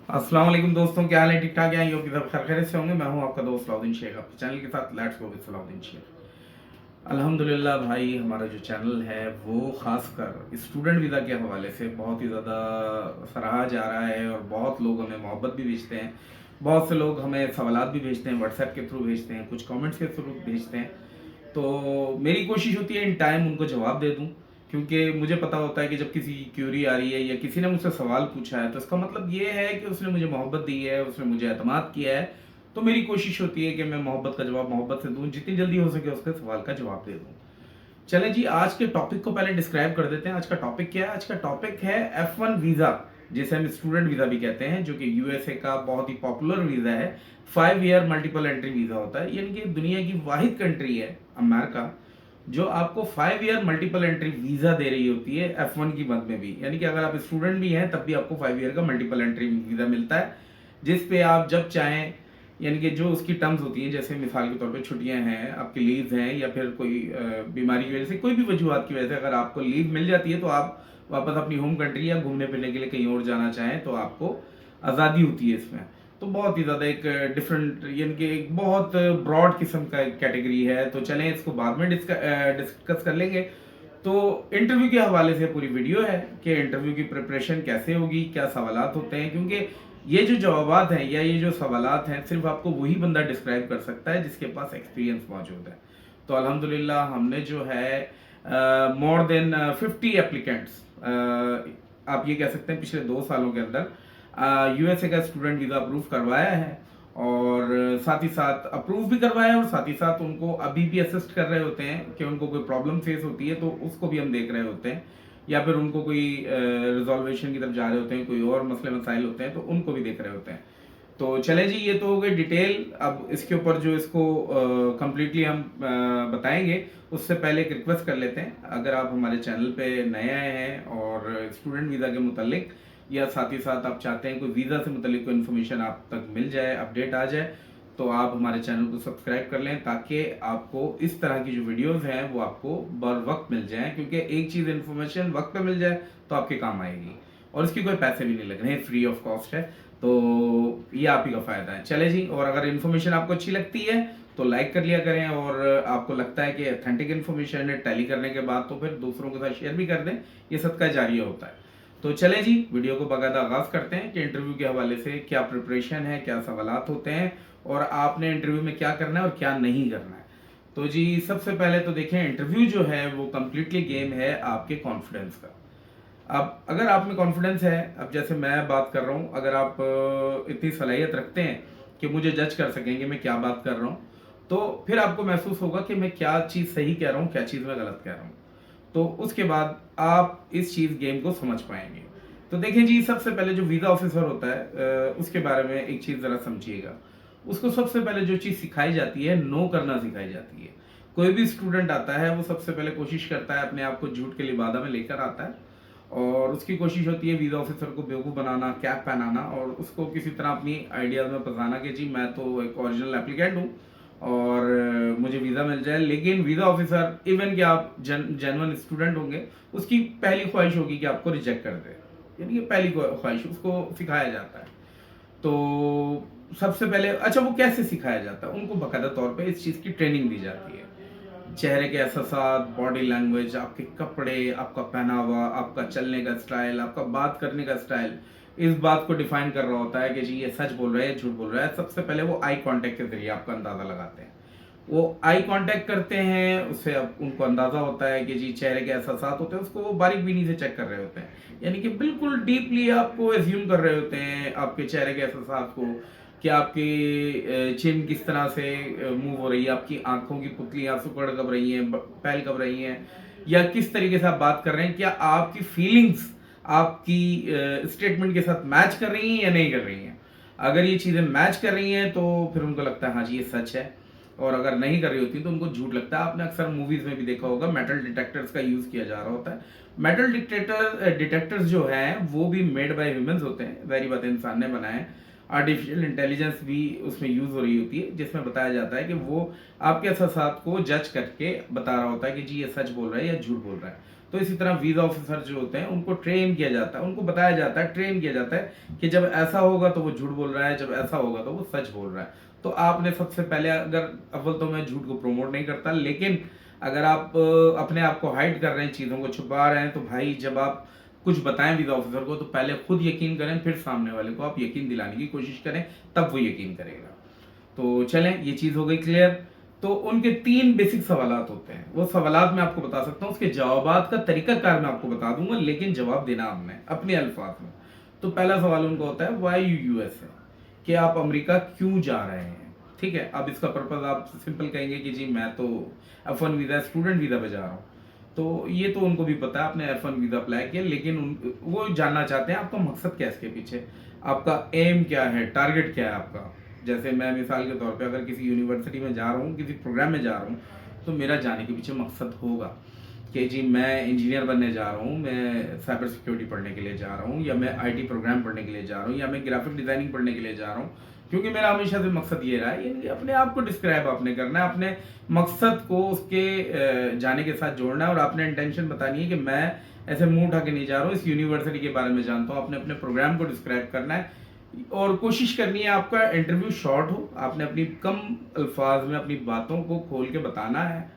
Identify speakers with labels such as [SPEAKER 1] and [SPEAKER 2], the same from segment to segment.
[SPEAKER 1] अस्सलाम वालेकुम दोस्तों, क्या हाल है? ठीक ठाक है? योग की सब खैर से होंगे। मैं हूं आपका दोस्त सलाउद्दीन शेख, आपके चैनल के साथ let's go with Salauddin Shaikh. अल्हम्दुलिल्लाह भाई, हमारा जो चैनल है वो ख़ासकर स्टूडेंट वीज़ा के हवाले से बहुत ही ज़्यादा सराहा जा रहा है और बहुत लोग हमें मोहब्बत भी भेजते हैं। बहुत से लोग हमें सवालात भी भेजते हैं, व्हाट्सएप के थ्रू भेजते हैं, कुछ कमेंट्स के थ्रू भेजते हैं। तो मेरी कोशिश होती है इन टाइम उनको जवाब दे दूं, क्योंकि मुझे पता होता है कि जब किसी की क्यूरी आ रही है या किसी ने मुझसे सवाल पूछा है तो इसका मतलब ये है कि उसने मुझे मोहब्बत दी है, उसने मुझे एतमाद किया है। तो मेरी कोशिश होती है कि मैं मोहब्बत का जवाब मोहब्बत से दूं, जितनी जल्दी हो सके उसके सवाल का जवाब दे दूं। चलें जी, आज के टॉपिक को पहले डिस्क्राइब कर देते हैं। आज का टॉपिक क्या है? आज का टॉपिक है F1 वीज़ा, जिसे हम स्टूडेंट वीज़ा भी कहते हैं, जो कि यूएसए का बहुत ही पॉपुलर वीज़ा है। 5 ईयर मल्टीपल एंट्री वीज़ा होता है, यानी कि दुनिया की वाहिद कंट्री है अमेरिका जो आपको 5 ईयर मल्टीपल एंट्री वीज़ा दे रही होती है F1 की मद में भी। यानी कि अगर आप स्टूडेंट भी हैं तब भी आपको 5 ईयर का मल्टीपल एंट्री वीज़ा मिलता है, जिस पे आप जब चाहें, यानी कि जो उसकी टर्म्स होती हैं, जैसे मिसाल के तौर पे छुट्टियां हैं, आपकी लीव्स हैं, या फिर कोई बीमारी की वजह से, कोई भी वजूहत की वजह से अगर आपको लीव मिल जाती है तो आप वापस अपनी होम कंट्री या घूमने फिरने के लिए कहीं और जाना चाहें तो आपको आज़ादी होती है इसमें। तो बहुत ही ज़्यादा एक डिफरेंट, यानी कि एक बहुत ब्रॉड किस्म का एक कैटेगरी है। तो चलें इसको बाद में डिस्कस कर लेंगे। तो इंटरव्यू के हवाले से पूरी वीडियो है कि इंटरव्यू की प्रिपरेशन कैसे होगी, क्या सवालात होते हैं, क्योंकि ये जो जवाबात हैं या ये जो सवालात हैं सिर्फ आपको वही बंदा डिस्क्राइब कर सकता है जिसके पास एक्सपीरियंस मौजूद है। तो अल्हम्दुलिल्लाह हमने जो है मोर देन 50 एप्लीकेंट्स, आप ये कह सकते हैं पिछले 2 सालों के अंदर यूएसए का स्टूडेंट वीज़ा अप्रूव करवाया है, और साथ ही साथ अप्रूव भी करवाया है, और साथ ही साथ उनको अभी भी असिस्ट कर रहे होते हैं कि उनको कोई प्रॉब्लम फेस होती है तो उसको भी हम देख रहे होते हैं, या फिर उनको कोई रिजॉल्वेशन की तरफ जा रहे होते हैं, कोई और मसले मसाइल होते हैं तो उनको भी देख रहे होते हैं। तो चले जी, ये तो हो गई डिटेल। अब इसके ऊपर जो इसको कम्प्लीटली हम बताएंगे उससे पहले एक रिक्वेस्ट कर लेते हैं, अगर आप हमारे चैनल पे नए आए हैं और स्टूडेंट वीज़ा के मुतालिक या साथ ही साथ आप चाहते हैं कोई वीज़ा से मुतालिक कोई इन्फॉर्मेशन आप तक मिल जाए, अपडेट आ जाए, तो आप हमारे चैनल को सब्सक्राइब कर लें ताकि आपको इस तरह की जो वीडियोस हैं वो आपको बर वक्त मिल जाएं, क्योंकि एक चीज़ इन्फॉर्मेशन वक्त पे मिल जाए तो आपके काम आएगी और इसकी कोई पैसे भी नहीं लग रहे हैं, फ्री ऑफ कॉस्ट है। तो ये आप ही का फ़ायदा है। चले जी, और अगर इन्फॉर्मेशन आपको अच्छी लगती है तो लाइक कर लिया करें, और आपको लगता है कि अथेंटिक इन्फॉर्मेशन है टैली करने के बाद तो फिर दूसरों के साथ शेयर भी कर दें, ये सदका जारिया होता है। तो चले जी, वीडियो को बाकायदा आगाज़ करते हैं कि इंटरव्यू के हवाले से क्या प्रिपरेशन है, क्या सवालात होते हैं, और आपने इंटरव्यू में क्या करना है और क्या नहीं करना है। तो जी, सबसे पहले तो देखें, इंटरव्यू जो है वो कम्प्लीटली गेम है आपके कॉन्फिडेंस का। अब अगर आप में कॉन्फिडेंस है, अब जैसे मैं बात कर रहा हूँ, अगर आप इतनी सलाहियत रखते हैं कि मुझे जज कर सकेंगे मैं क्या बात कर रहा हूँ, तो फिर आपको महसूस होगा कि मैं क्या चीज़ सही कह रहा हूँ, क्या चीज़ मैं गलत कह रहा हूँ। तो उसके बाद आप इस चीज़ गेम को समझ पाएंगे। तो देखें जी, सबसे पहले जो वीज़ा ऑफिसर होता है उसके बारे में एक चीज़ ज़रा समझिएगा। उसको सबसे पहले जो चीज़ सिखाई जाती है, नो करना सिखाई जाती है। कोई भी स्टूडेंट आता है वो सबसे पहले कोशिश करता है, अपने आप को झूठ के लिबादा में लेकर आता है, और उसकी कोशिश होती है वीज़ा ऑफिसर को बेवकूफ़ बनाना, कैप पहनाना, और उसको किसी तरह अपनी आइडियाज़ में फंसाना कि जी मैं तो एक ओरिजिनल एप्लीकेंट हूँ और मुझे वीज़ा मिल जाए। लेकिन वीज़ा ऑफिसर, इवन कि आप जेन्युइन स्टूडेंट होंगे, उसकी पहली ख्वाहिश होगी कि आपको रिजेक्ट कर दे, यानी कि पहली ख्वाहिश उसको सिखाया जाता है। तो सबसे पहले, अच्छा वो कैसे सिखाया जाता है, उनको बाकायदा तौर पे इस चीज़ की ट्रेनिंग दी जाती है। चेहरे के एहसास, बॉडी लैंग्वेज, आपके कपड़े, आपका पहनावा, आपका चलने का स्टाइल, आपका बात करने का स्टाइल, इस बात को डिफाइन कर रहा होता है कि जी ये सच बोल रहा है, झूठ बोल रहा है। सबसे पहले वो आई कांटेक्ट के जरिए आपका अंदाज़ा लगाते हैं। वो आई कांटेक्ट करते हैं, उससे अब उनको अंदाज़ा होता है कि जी चेहरे के एहसास होते हैं, उसको वो बारीक बीनी से चेक कर रहे होते हैं, यानी कि बिल्कुल डीपली आपको एज्यूम कर रहे होते हैं आपके चेहरे के एहसास को, कि आपकी चिन किस तरह से मूव हो रही है, आपकी आंखों की पुतलियां सुकड़ कब रही हैं, फैल कब रही हैं, या किस तरीके से आप बात कर रहे हैं, क्या आपकी फीलिंग्स आपकी स्टेटमेंट के साथ मैच कर रही हैं या नहीं कर रही हैं। अगर ये चीज़ें मैच कर रही हैं तो फिर उनको लगता है हाँ जी ये सच है, और अगर नहीं कर रही होती तो उनको झूठ लगता है। आपने अक्सर मूवीज में भी देखा होगा, मेटल डिटेक्टर्स का यूज किया जा रहा होता है। मेटल डिटेक्टर्स जो हैं वो भी मेड बाय ह्यूमंस होते हैं, जाहिर बात है इंसान ने बनाए हैं। आर्टिफिशियल इंटेलिजेंस भी उसमें यूज हो रही होती है, जिसमें बताया जाता है कि वो आपके एहसास को जज करके बता रहा होता है कि जी ये सच बोल रहा है या झूठ बोल रहा है। तो इसी तरह वीज़ा ऑफिसर जो होते हैं उनको ट्रेन किया जाता है, उनको बताया जाता है, ट्रेन किया जाता है कि जब ऐसा होगा तो वो झूठ बोल रहा है, जब ऐसा होगा तो वो सच बोल रहा है। तो आपने सबसे पहले, अगर अव्वल तो मैं झूठ को प्रमोट नहीं करता, लेकिन अगर आप अपने आप को हाइड कर रहे हैं, चीज़ों को छुपा रहे हैं, तो भाई जब आप कुछ बताएं वीज़ा ऑफिसर को तो पहले खुद यकीन करें, फिर सामने वाले को आप यकीन दिलाने की कोशिश करें, तब वो यकीन करेगा। तो चलें, ये चीज़ हो गई क्लियर। तो उनके 3 बेसिक सवालात होते हैं, वो सवालात मैं आपको बता सकता हूँ, उसके जवाबात का तरीकाकार मैं आपको बता दूंगा, लेकिन जवाब देना आपने अपने अल्फाज में। तो पहला सवाल उनका होता है वाई यू यूएसए, कि आप अमेरिका क्यों जा रहे हैं। ठीक है, अब इसका पर्पज आप सिंपल कहेंगे कि जी मैं तो F1 वीज़ा, स्टूडेंट वीज़ा पे जा रहा हूँ। तो ये तो उनको भी पता है, आपने F1 वीज़ा अप्लाई किया, लेकिन वो जानना चाहते हैं आपका मकसद क्या है इसके पीछे, आपका एम क्या है, टारगेट क्या है आपका। जैसे मैं मिसाल के तौर पे अगर किसी यूनिवर्सिटी में जा रहा हूँ, किसी प्रोग्राम में जा रहा हूँ, तो मेरा जाने के पीछे मकसद होगा कि जी मैं इंजीनियर बनने जा रहा हूँ, मैं साइबर सिक्योरिटी पढ़ने के लिए जा रहा हूँ, या मैं आईटी प्रोग्राम पढ़ने के लिए जा रहा हूँ, या मैं ग्राफिक डिज़ाइनिंग पढ़ने के लिए जा रहा हूँ। क्योंकि मेरा हमेशा से मकसद ये रहा है, यानी अपने आप को डिस्क्राइब आपने करना है, अपने मकसद को उसके जाने के साथ जोड़ना है, और आपने इंटेंशन बतानी है कि मैं ऐसे मुंह उठा के नहीं जा रहा हूँ, इस यूनिवर्सिटी के बारे में जानता हूँ। आपने अपने प्रोग्राम को डिस्क्राइब करना है, और कोशिश करनी है आपका इंटरव्यू शॉर्ट हो, आपने अपनी कम अल्फाज में अपनी बातों को खोल के बताना है।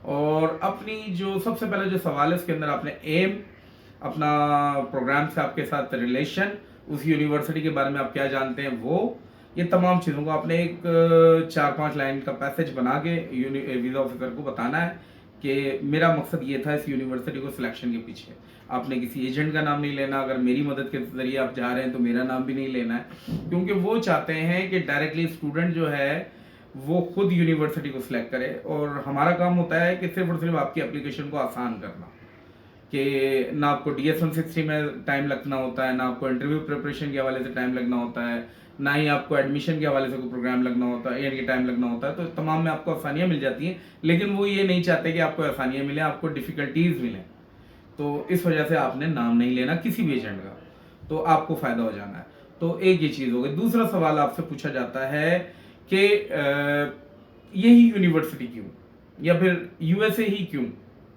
[SPEAKER 1] और अपनी जो सबसे पहले जो सवाल है उसके अंदर आपने एम, अपना प्रोग्राम से आपके साथ रिलेशन, उस यूनिवर्सिटी के बारे में आप क्या जानते हैं वो, ये तमाम चीज़ों को आपने एक 4-5 लाइन का पैसेज बना के वीज़ा ऑफिसर को बताना है कि मेरा मकसद ये था इस यूनिवर्सिटी को सिलेक्शन के पीछे। आपने किसी एजेंट का नाम नहीं लेना, अगर मेरी मदद के जरिए आप जा रहे हैं तो मेरा नाम भी नहीं लेना है, क्योंकि वो चाहते हैं कि डायरेक्टली स्टूडेंट जो है वो खुद यूनिवर्सिटी को सिलेक्ट करे, और हमारा काम होता है कि सिर्फ और सिर्फ आपकी एप्लीकेशन को आसान करना, कि ना आपको DS 160 में टाइम लगना होता है, ना आपको इंटरव्यू प्रिपरेशन के हवाले से टाइम लगना होता है, ना ही आपको एडमिशन के हवाले से कोई प्रोग्राम लगना होता है, यानी टाइम लगना होता है। तो तमाम में आपको आसानियाँ मिल जाती हैं, लेकिन वो ये नहीं चाहते कि आपको आसानियाँ मिलें, आपको डिफ़िकल्टीज मिलें। तो इस वजह से आपने नाम नहीं लेना किसी भी एजेंट का, तो आपको फ़ायदा हो जाना है। तो एक ये चीज़ हो गई। दूसरा सवाल आपसे पूछा जाता है कि यही यूनिवर्सिटी क्यों, या फिर यूएसए ही क्यों,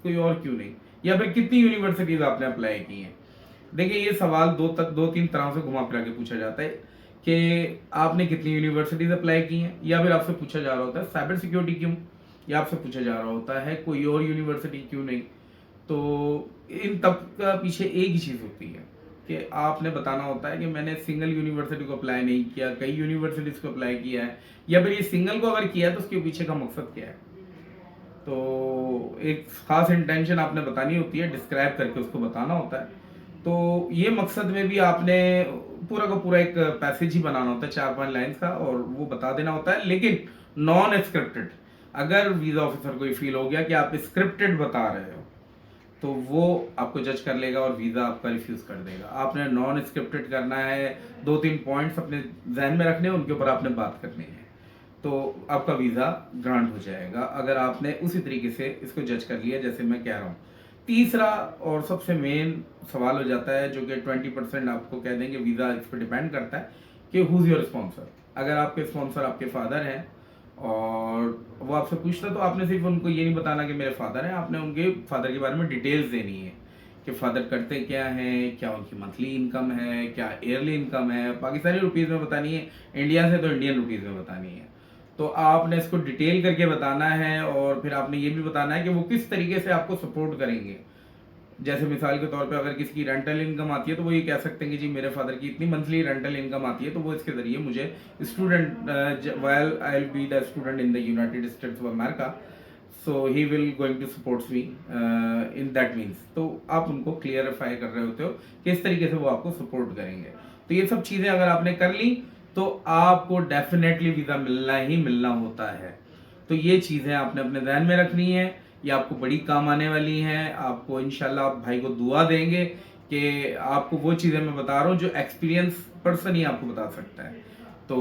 [SPEAKER 1] कोई और क्यों नहीं, या फिर कितनी यूनिवर्सिटीज आपने अप्लाई की हैं। देखिए, ये सवाल दो तीन तरह से घुमा फिरा के पूछा जाता है कि आपने कितनी यूनिवर्सिटीज अप्लाई की हैं, या फिर आपसे पूछा जा रहा होता है साइबर सिक्योरिटी क्यों, या आपसे पूछा जा रहा होता है कोई और यूनिवर्सिटी क्यों नहीं। तो इन तब का पीछे एक ही चीज़ होती है कि आपने बताना होता है कि मैंने सिंगल यूनिवर्सिटी को अप्लाई नहीं किया, कई यूनिवर्सिटीज़ को अप्लाई किया है, या फिर ये सिंगल को अगर किया है तो उसके पीछे का मकसद क्या है। तो एक खास इंटेंशन आपने बतानी होती है, डिस्क्राइब करके उसको बताना होता है। तो ये मकसद में भी आपने पूरा का पूरा एक पैसेज ही बनाना होता है 4-5 लाइन्स का, और वो बता देना होता है, लेकिन नॉन स्क्रिप्टेड। अगर वीज़ा ऑफिसर को ये फील हो गया कि आप स्क्रिप्टेड बता रहे हो, तो वो आपको जज कर लेगा और वीज़ा आपका रिफ्यूज़ कर देगा। आपने नॉन स्क्रिप्टेड करना है, 2-3 पॉइंट्स अपने जहन में रखने हैं, उनके ऊपर आपने बात करनी है, तो आपका वीज़ा ग्रांट हो जाएगा, अगर आपने उसी तरीके से इसको जज कर लिया जैसे मैं कह रहा हूँ। तीसरा और सबसे मेन सवाल हो जाता है, जो कि 20% आपको कह देंगे वीज़ा इस पर डिपेंड करता है कि हुज़ योर स्पॉन्सर। अगर आपके स्पॉन्सर आपके फादर हैं और वो आपसे पूछता, तो आपने सिर्फ उनको ये नहीं बताना कि मेरे फादर हैं, आपने उनके फादर के बारे में डिटेल्स देनी है कि फादर करते क्या हैं, क्या उनकी मंथली इनकम है, क्या ईयरली इनकम है, पाकिस्तानी रुपीज़ में बतानी है, इंडिया से तो इंडियन रुपीज़ में बतानी है। तो आपने इसको डिटेल करके बताना है, और फिर आपने ये भी बताना है कि वो किस तरीके से आपको सपोर्ट करेंगे। जैसे मिसाल के तौर पे अगर किसी की रेंटल इनकम आती है, तो वो ये कह सकते हैं कि जी मेरे फादर की इतनी मंथली रेंटल इनकम आती है, तो वो इसके ज़रिए मुझे student while I will be the student in the United States of America, so he will going to supports me in that means. तो आप उनको क्लियरिफाई कर रहे होते हो कि इस तरीके से वो आपको सपोर्ट करेंगे। तो ये सब चीज़ें अगर आपने कर ली, तो आपको डेफिनेटली वीज़ा मिलना ही मिलना होता है। तो ये चीज़ें आपने अपने ध्यान में रखनी है, ये आपको बड़ी काम आने वाली हैं। आपको इंशाल्लाह आप भाई को दुआ देंगे कि आपको वो चीज़ें मैं बता रहा हूँ जो एक्सपीरियंस पर्सन ही आपको बता सकता है। तो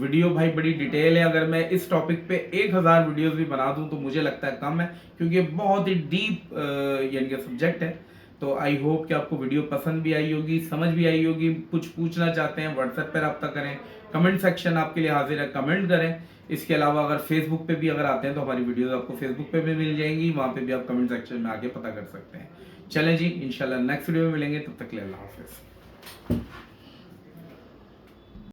[SPEAKER 1] वीडियो भाई बड़ी डिटेल है, अगर मैं इस टॉपिक पे 1000 वीडियोस भी बना दूं तो मुझे लगता है कम है, क्योंकि बहुत ही डीप यानी कि सब्जेक्ट है। तो आई होप कि आपको वीडियो पसंद भी आई होगी, समझ भी आई होगी। कुछ पूछना चाहते हैं व्हाट्सएप पर रब्ता करें, कमेंट सेक्शन आपके लिए हाजिर है, कमेंट करें। इसके अलावा अगर फेसबुक पे भी अगर आते हैं तो हमारी वीडियोस आपको फेसबुक पे भी मिल जाएंगी, वहाँ पे भी आप कमेंट सेक्शन में आके पता कर सकते हैं। चलें जी, इंशाल्लाह नेक्स्ट वीडियो में मिलेंगे, तब तक के लिए अल्लाह हाफ़िज़।